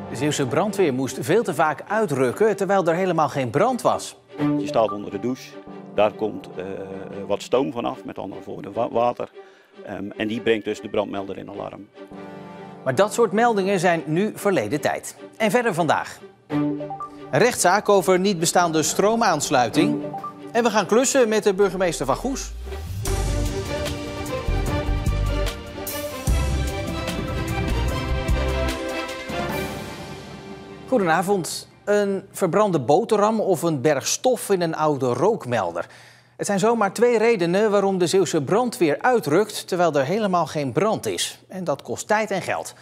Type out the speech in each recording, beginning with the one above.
De Zeeuwse brandweer moest veel te vaak uitrukken, terwijl er helemaal geen brand was. Je staat onder de douche, daar komt wat stoom vanaf, met andere woorden water. En die brengt dus de brandmelder in alarm. Maar dat soort meldingen zijn nu verleden tijd. En verder vandaag. Een rechtszaak over niet bestaande stroomaansluiting. En we gaan klussen met de burgemeester van Goes. Goedenavond. Een verbrande boterham of een berg stof in een oude rookmelder. Het zijn zomaar 2 redenen waarom de Zeeuwse brandweer uitrukt terwijl er helemaal geen brand is. En dat kost tijd en geld.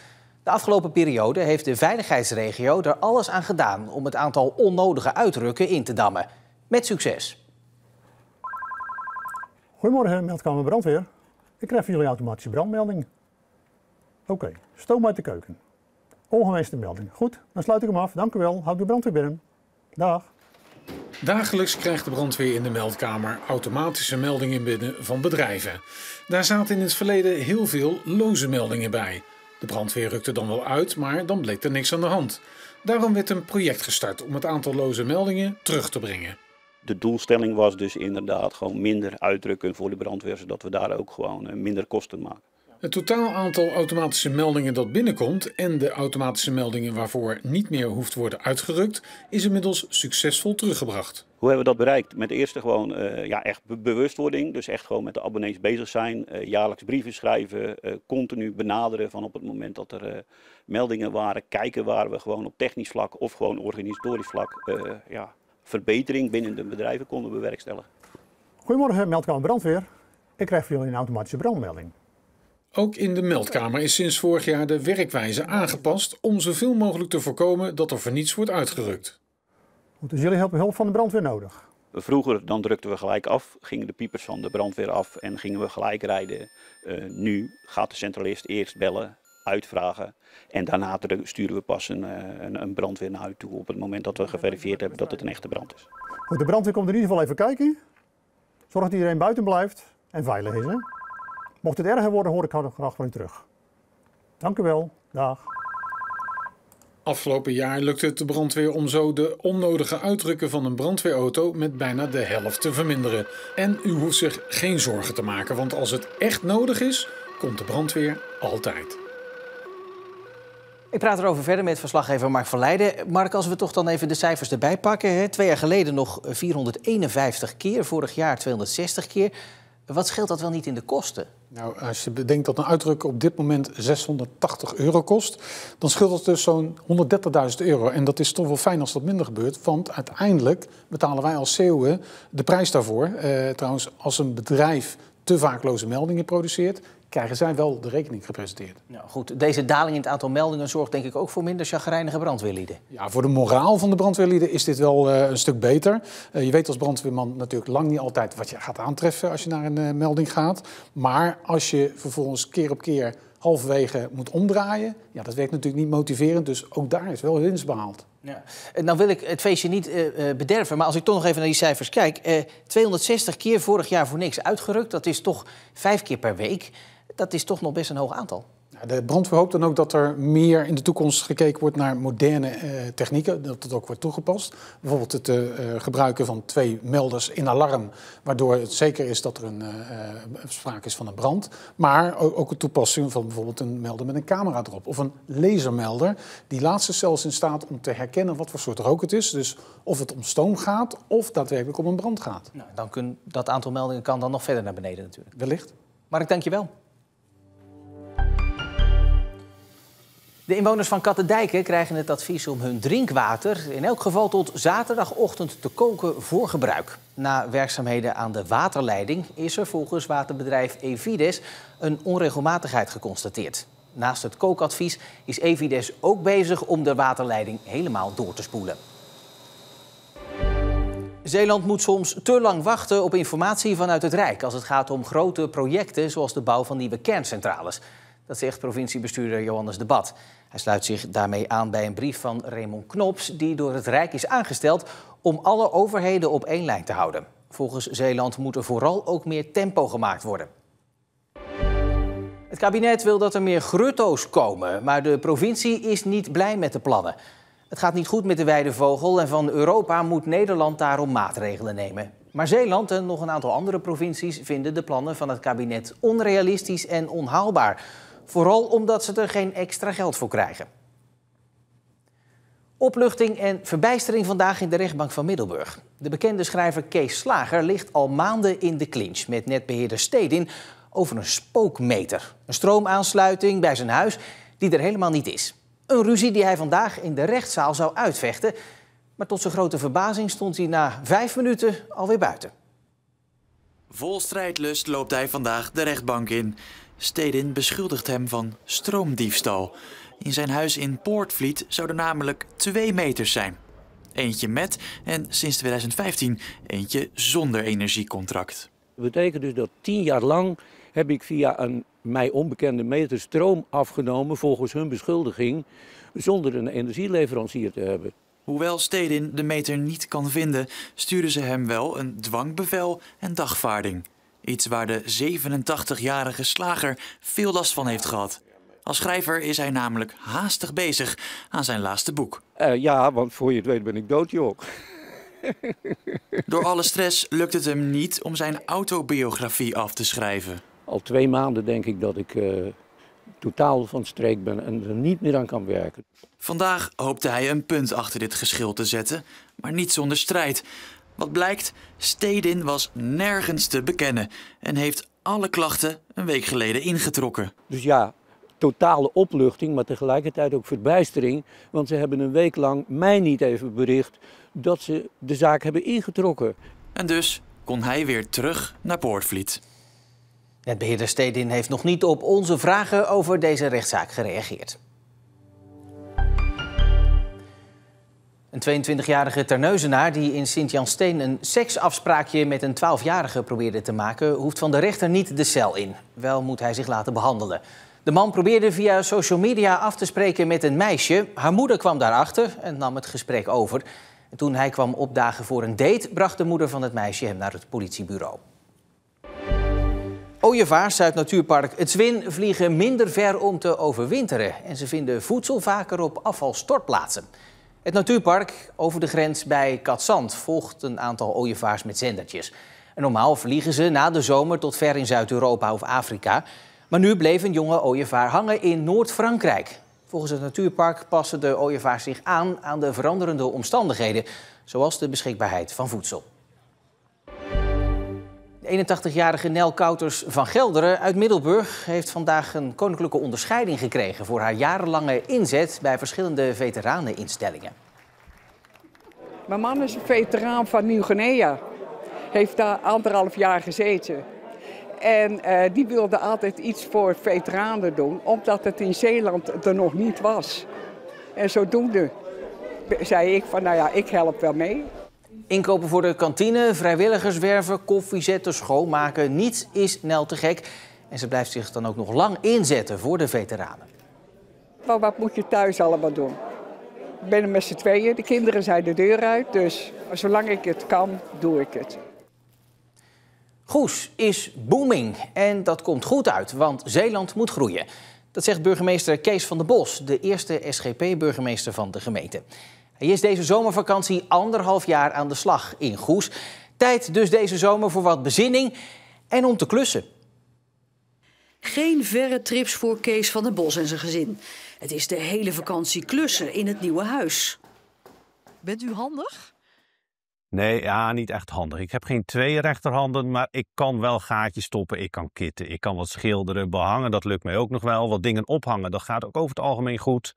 De afgelopen periode heeft de veiligheidsregio er alles aan gedaan om het aantal onnodige uitrukken in te dammen. Met succes. Goedemorgen, meldkamer brandweer. Ik krijg van jullie automatische brandmelding. Oké, stoom uit de keuken. Ongewenste melding. Goed, dan sluit ik hem af. Dank u wel. Houd de brandweer binnen. Dag. Dagelijks krijgt de brandweer in de meldkamer automatische meldingen binnen van bedrijven. Daar zaten in het verleden heel veel loze meldingen bij. De brandweer rukte dan wel uit, maar dan bleek er niks aan de hand. Daarom werd een project gestart om het aantal loze meldingen terug te brengen. De doelstelling was dus inderdaad gewoon minder uitdrukken voor de brandweer, zodat we daar ook gewoon minder kosten maken. Het totaal aantal automatische meldingen dat binnenkomt en de automatische meldingen waarvoor niet meer hoeft worden uitgerukt, is inmiddels succesvol teruggebracht. Hoe hebben we dat bereikt? Met eerst gewoon echt bewustwording, dus echt gewoon met de abonnees bezig zijn, jaarlijks brieven schrijven, continu benaderen van op het moment dat er meldingen waren, kijken waar we gewoon op technisch vlak of gewoon organisatorisch vlak verbetering binnen de bedrijven konden bewerkstelligen. Goedemorgen, meldkamer brandweer. Ik krijg van jullie een automatische brandmelding. Ook in de meldkamer is sinds vorig jaar de werkwijze aangepast om zoveel mogelijk te voorkomen dat er voor niets wordt uitgerukt. Goed, dus jullie hebben hulp van de brandweer nodig? Vroeger dan drukten we gelijk af, gingen de piepers van de brandweer af en gingen we gelijk rijden. Nu gaat de centralist eerst bellen, uitvragen en daarna sturen we pas een brandweer naar huis toe op het moment dat we geverifieerd hebben dat het een echte brand is. Goed, de brandweer komt in ieder geval even kijken. Zorg dat iedereen buiten blijft en veilig is. Hè? Mocht het erger worden, hoor ik graag van u terug. Dank u wel. Dag. Afgelopen jaar lukte het de brandweer om zo de onnodige uitrukken van een brandweerauto met bijna de helft te verminderen. En u hoeft zich geen zorgen te maken, want als het echt nodig is, komt de brandweer altijd. Ik praat erover verder met verslaggever Mark van Leijden. Mark, als we toch dan even de cijfers erbij pakken. Hè? 2 jaar geleden nog 451 keer, vorig jaar 260 keer. Wat scheelt dat wel niet in de kosten? Nou, als je bedenkt dat een uitruk op dit moment €680 kost, dan scheelt dat dus zo'n €130.000. En dat is toch wel fijn als dat minder gebeurt, want uiteindelijk betalen wij als Zeeuwen de prijs daarvoor. Trouwens, als een bedrijf te vaak loze meldingen produceert, krijgen zij wel de rekening gepresenteerd. Nou goed, deze daling in het aantal meldingen zorgt denk ik ook voor minder chagrijnige brandweerlieden. Ja, voor de moraal van de brandweerlieden is dit wel een stuk beter. Je weet als brandweerman natuurlijk lang niet altijd wat je gaat aantreffen als je naar een melding gaat. Maar als je vervolgens keer op keer halverwege moet omdraaien, ja, dat werkt natuurlijk niet motiverend. Dus ook daar is wel winst behaald. Ja. Nou wil ik het feestje niet bederven, maar als ik toch nog even naar die cijfers kijk. 260 keer vorig jaar voor niks uitgerukt, dat is toch 5 keer per week. Dat is toch nog best een hoog aantal. De brandweer hoopt dan ook dat er meer in de toekomst gekeken wordt naar moderne technieken, dat het ook wordt toegepast. Bijvoorbeeld het gebruiken van 2 melders in alarm, waardoor het zeker is dat er sprake is van een brand. Maar ook het toepassing van bijvoorbeeld een melder met een camera erop. Of een lasermelder, die laatste zelfs in staat om te herkennen wat voor soort rook het is. Dus of het om stoom gaat of daadwerkelijk om een brand gaat. Nou, dan dat aantal meldingen kan dan nog verder naar beneden natuurlijk. Wellicht. Mark, dank je wel. De inwoners van Kattendijke krijgen het advies om hun drinkwater in elk geval tot zaterdagochtend te koken voor gebruik. Na werkzaamheden aan de waterleiding is er volgens waterbedrijf Evides een onregelmatigheid geconstateerd. Naast het kookadvies is Evides ook bezig om de waterleiding helemaal door te spoelen. Zeeland moet soms te lang wachten op informatie vanuit het Rijk als het gaat om grote projecten zoals de bouw van nieuwe kerncentrales. Dat zegt provinciebestuurder Johannes de Bat. Hij sluit zich daarmee aan bij een brief van Raymond Knops, die door het Rijk is aangesteld om alle overheden op één lijn te houden. Volgens Zeeland moet er vooral ook meer tempo gemaakt worden. Het kabinet wil dat er meer grutto's komen, maar de provincie is niet blij met de plannen. Het gaat niet goed met de weidevogel en van Europa moet Nederland daarom maatregelen nemen. Maar Zeeland en nog een aantal andere provincies vinden de plannen van het kabinet onrealistisch en onhaalbaar. Vooral omdat ze er geen extra geld voor krijgen. Opluchting en verbijstering vandaag in de rechtbank van Middelburg. De bekende schrijver Kees Slager ligt al maanden in de clinch met netbeheerder Stedin over een spookmeter. Een stroomaansluiting bij zijn huis die er helemaal niet is. Een ruzie die hij vandaag in de rechtszaal zou uitvechten. Maar tot zijn grote verbazing stond hij na 5 minuten alweer buiten. Vol strijdlust loopt hij vandaag de rechtbank in. Stedin beschuldigt hem van stroomdiefstal. In zijn huis in Poortvliet zouden namelijk 2 meters zijn. Eentje met en sinds 2015 eentje zonder energiecontract. Dat betekent dus dat 10 jaar lang heb ik via een mij onbekende meter stroom afgenomen volgens hun beschuldiging zonder een energieleverancier te hebben. Hoewel Stedin de meter niet kan vinden, sturen ze hem wel een dwangbevel en dagvaarding. Iets waar de 87-jarige Slager veel last van heeft gehad. Als schrijver is hij namelijk haastig bezig aan zijn laatste boek. Ja, want voor je het weet ben ik doodjok. Door alle stress lukt het hem niet om zijn autobiografie af te schrijven. Al 2 maanden denk ik dat ik totaal van streek ben en er niet meer aan kan werken. Vandaag hoopte hij een punt achter dit geschil te zetten, maar niet zonder strijd. Wat blijkt, Stedin was nergens te bekennen en heeft alle klachten een week geleden ingetrokken. Dus ja, totale opluchting, maar tegelijkertijd ook verbijstering. Want ze hebben een week lang mij niet even bericht dat ze de zaak hebben ingetrokken. En dus kon hij weer terug naar Poortvliet. Netbeheerder Stedin heeft nog niet op onze vragen over deze rechtszaak gereageerd. Een 22-jarige Terneuzenaar die in Sint-Jansteen een seksafspraakje met een 12-jarige probeerde te maken, hoeft van de rechter niet de cel in. Wel moet hij zich laten behandelen. De man probeerde via social media af te spreken met een meisje. Haar moeder kwam daarachter en nam het gesprek over. En toen hij kwam opdagen voor een date, bracht de moeder van het meisje hem naar het politiebureau. Ooievaars uit natuurpark Het Zwin vliegen minder ver om te overwinteren. En ze vinden voedsel vaker op afvalstortplaatsen. Het natuurpark over de grens bij Katzand volgt een aantal ooievaars met zendertjes. En normaal vliegen ze na de zomer tot ver in Zuid-Europa of Afrika. Maar nu bleef een jonge ooievaar hangen in Noord-Frankrijk. Volgens het natuurpark passen de ooievaars zich aan de veranderende omstandigheden, zoals de beschikbaarheid van voedsel. De 81-jarige Nel Kouters van Gelderen uit Middelburg heeft vandaag een koninklijke onderscheiding gekregen voor haar jarenlange inzet bij verschillende veteraneninstellingen. Mijn man is een veteraan van Nieuw-Guinea. Heeft daar 1,5 jaar gezeten. En die wilde altijd iets voor veteranen doen, omdat het in Zeeland er nog niet was. En zodoende zei ik van, nou ja, ik help wel mee. Inkopen voor de kantine, vrijwilligers werven, koffie zetten, schoonmaken. Niets is Nel te gek. En ze blijft zich dan ook nog lang inzetten voor de veteranen. Maar wat moet je thuis allemaal doen? Ik ben er met z'n tweeën, de kinderen zijn de deur uit. Dus zolang ik het kan, doe ik het. Goes is booming en dat komt goed uit, want Zeeland moet groeien. Dat zegt burgemeester Kees van der Bos, de eerste SGP-burgemeester van de gemeente. Hij is deze zomervakantie 1,5 jaar aan de slag in Goes. Tijd dus deze zomer voor wat bezinning en om te klussen. Geen verre trips voor Kees van der Bos en zijn gezin. Het is de hele vakantie klussen in het nieuwe huis. Bent u handig? Nee, ja, niet echt handig. Ik heb geen 2 rechterhanden, maar ik kan wel gaatjes stoppen. Ik kan kitten, ik kan wat schilderen, behangen, dat lukt mij ook nog wel. Wat dingen ophangen, dat gaat ook over het algemeen goed.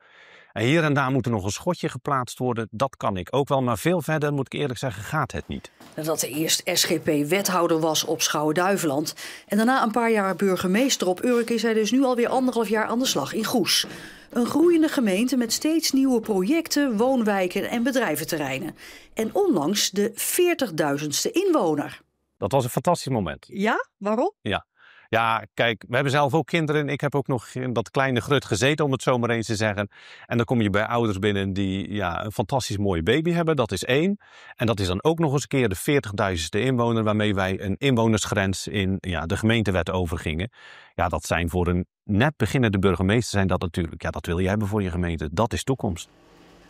En hier en daar moet er nog een schotje geplaatst worden. Dat kan ik ook wel, maar veel verder, moet ik eerlijk zeggen, gaat het niet. Nadat hij eerst SGP-wethouder was op Schouwen-Duiveland en daarna een paar jaar burgemeester op Urk, is hij dus nu alweer 1,5 jaar aan de slag in Goes. Een groeiende gemeente met steeds nieuwe projecten, woonwijken en bedrijventerreinen. En onlangs de 40.000ste inwoner. Dat was een fantastisch moment. Ja? Waarom? Ja. Ja, kijk, we hebben zelf ook kinderen. Ik heb ook nog in dat kleine grut gezeten, om het zo maar eens te zeggen. En dan kom je bij ouders binnen die een fantastisch mooie baby hebben. Dat is 1. En dat is dan ook nog eens een keer de 40.000ste inwoner, waarmee wij een inwonersgrens in de gemeentewet overgingen. Ja, dat zijn voor een net beginnende burgemeester zijn dat natuurlijk. Ja, dat wil je hebben voor je gemeente. Dat is toekomst.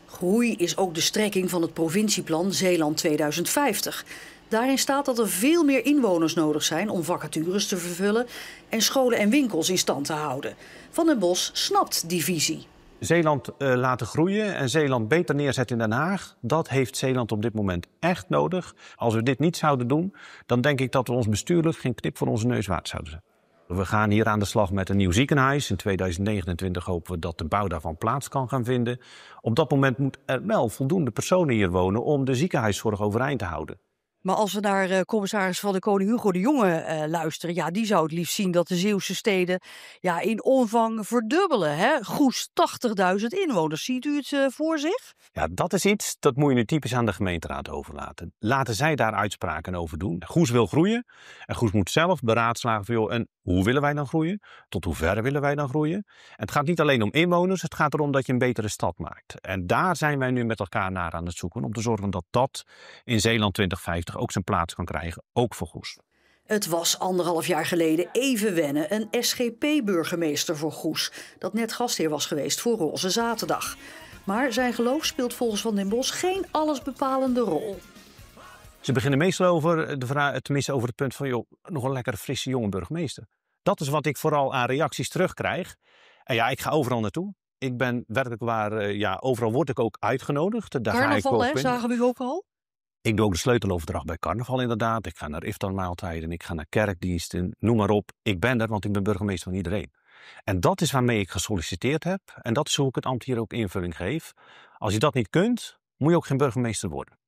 Groei is ook de strekking van het provincieplan Zeeland 2050. Daarin staat dat er veel meer inwoners nodig zijn om vacatures te vervullen en scholen en winkels in stand te houden. Van den Bos snapt die visie. Zeeland laten groeien en Zeeland beter neerzetten in Den Haag, dat heeft Zeeland op dit moment echt nodig. Als we dit niet zouden doen, dan denk ik dat we ons bestuurlijk geen knip voor onze neus waard zouden zijn. We gaan hier aan de slag met een nieuw ziekenhuis. In 2029 hopen we dat de bouw daarvan plaats kan gaan vinden. Op dat moment moet er wel voldoende personen hier wonen om de ziekenhuiszorg overeind te houden. Maar als we naar commissaris van de Koning Hugo de Jonge luisteren, ja, die zou het liefst zien dat de Zeeuwse steden in omvang verdubbelen. Hè? Goes 80.000 inwoners. Ziet u het voor zich? Ja, dat is iets, dat moet je nu typisch aan de gemeenteraad overlaten. Laten zij daar uitspraken over doen. Goes wil groeien en Goes moet zelf beraadslagen van, en hoe willen wij dan groeien? Tot hoe ver willen wij dan groeien? En het gaat niet alleen om inwoners, het gaat erom dat je een betere stad maakt. En daar zijn wij nu met elkaar naar aan het zoeken om te zorgen dat dat in Zeeland 2050 ook zijn plaats kan krijgen, ook voor Goes. Het was 1,5 jaar geleden even wennen, een SGP-burgemeester voor Goes, dat net gastheer was geweest voor Roze Zaterdag. Maar zijn geloof speelt volgens Van den Bos geen allesbepalende rol. Ze beginnen meestal over het punt van, nog een lekkere frisse jonge burgemeester. Dat is wat ik vooral aan reacties terugkrijg. En ja, ik ga overal naartoe. Ik ben werkelijk waar, overal word ik ook uitgenodigd. Daar Carnaval, hè, zagen we u ook al? Ik doe ook de sleuteloverdracht bij carnaval inderdaad. Ik ga naar iftarmaaltijden, ik ga naar kerkdiensten, noem maar op. Ik ben er, want ik ben burgemeester van iedereen. En dat is waarmee ik gesolliciteerd heb. En dat is hoe ik het ambt hier ook invulling geef. Als je dat niet kunt, moet je ook geen burgemeester worden.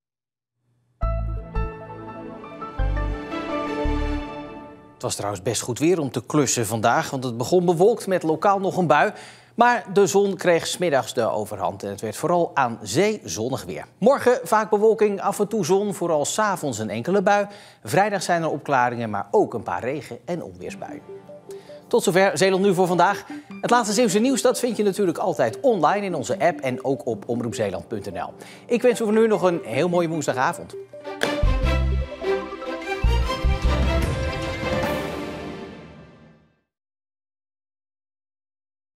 Het was trouwens best goed weer om te klussen vandaag, want het begon bewolkt met lokaal nog een bui. Maar de zon kreeg 's middags de overhand en het werd vooral aan zee zonnig weer. Morgen vaak bewolking, af en toe zon, vooral 's avonds een enkele bui. Vrijdag zijn er opklaringen, maar ook een paar regen- en onweersbuien. Tot zover Zeeland Nu voor vandaag. Het laatste Zeeuwse nieuws dat vind je natuurlijk altijd online in onze app en ook op omroepzeeland.nl. Ik wens u voor nu nog een heel mooie woensdagavond.